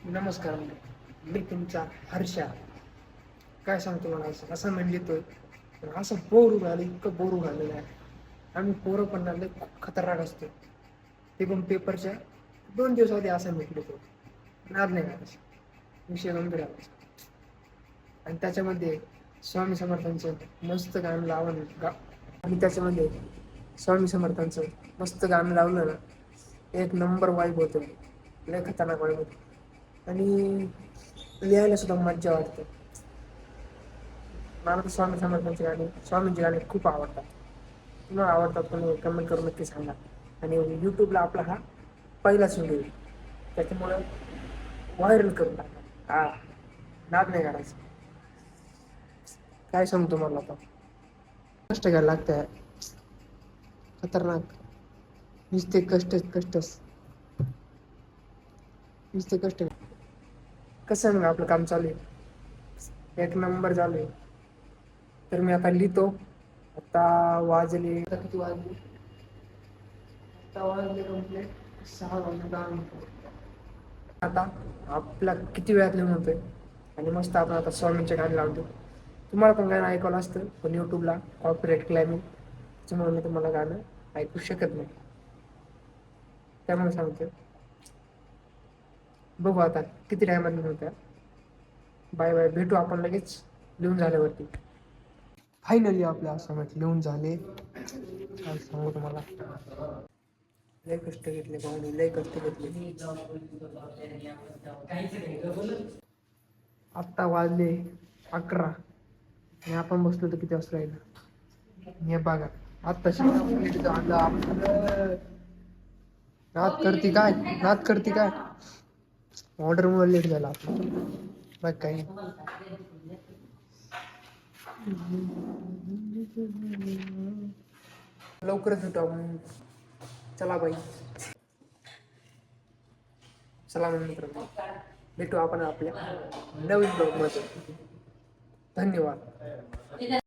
नमस्कार, मी तुमचा हर्षा. काय सांगतो मला असं लिहितोय, पण असं बोर झालं, इतकं बोर झालेलं आहे. आम्ही पोरं पण लय खतरनाक असतो. ते पण पेपरच्या 2 दिवस आधी असाइनमेंट लिहितो. नाद नाही करायचा, विषय गंभीर आणायचा. आणि त्याच्यामध्ये स्वामी समर्थांचं मस्त गाणं लावून आणि त्याच्यामध्ये स्वामी समर्थांचं मस्त गाणं लावलं ना, एक नंबर वाईब होतं. लय खतरनाक वाईब होतं. आणि लिहायला सुद्धा मज्जा वाटते. मला तर स्वामी समर्थांचे गाणे, स्वामींचे गाणे खूप आवडतात. तुम्हाला आवडतात पण कमेंट करून नक्की सांगा. आणि यूट्यूबला आपला हा पहिलाच व्हिडिओ, त्याच्यामुळं व्हायरल करून टाका. नाद नाही करायचं. काय सांगतो मला आता, कष्ट घ्यायला लागतंय खतरनाक. नुसते कष्टच नुसते कष्ट. कसं आहे मग आपलं काम चालू आहे, एक नंबर चालू आहे. तर मी आता लिहितो. आता किती वाजले? आता वाजले कंप्लीट 6:10. आता आपला किती वेळात लिहून होतोय. आणि मस्त आपण आता स्वामींचे गाणे लावतो. तुम्हाला पण गाणं ऐकायला असतं, पण यूट्यूबला कॉपीराइट क्लाइमिंग, त्याच्यामुळे मी तुम्हाला गाणं ऐकू शकत नाही. त्यामुळे सांगतो, बघू आता किती टायमात लिहून होत्या. बाय बाय, भेटू आपण लगेच लिहून झाल्यावरती. फायनली आपल्या असाइनमेंट लिहून झाले. काय सांगू तुम्हाला, लय कष्ट घेतले भाऊनी, लय कष्ट घेतले. आत्ता वाजले 11 आणि आपण बसलो तर किती वाजता राहिलं हे बघा. आत्ताशी कंप्लीट झालं आपलं. नाद करते काय ऑर्डरमुळे लेट झाला आपलं. बघ काही लवकरच भेटू आपण. चला बाई, चला मग मित्रांनो, भेटू आपण आपल्या नवीन ब्लॉगमध्ये. धन्यवाद.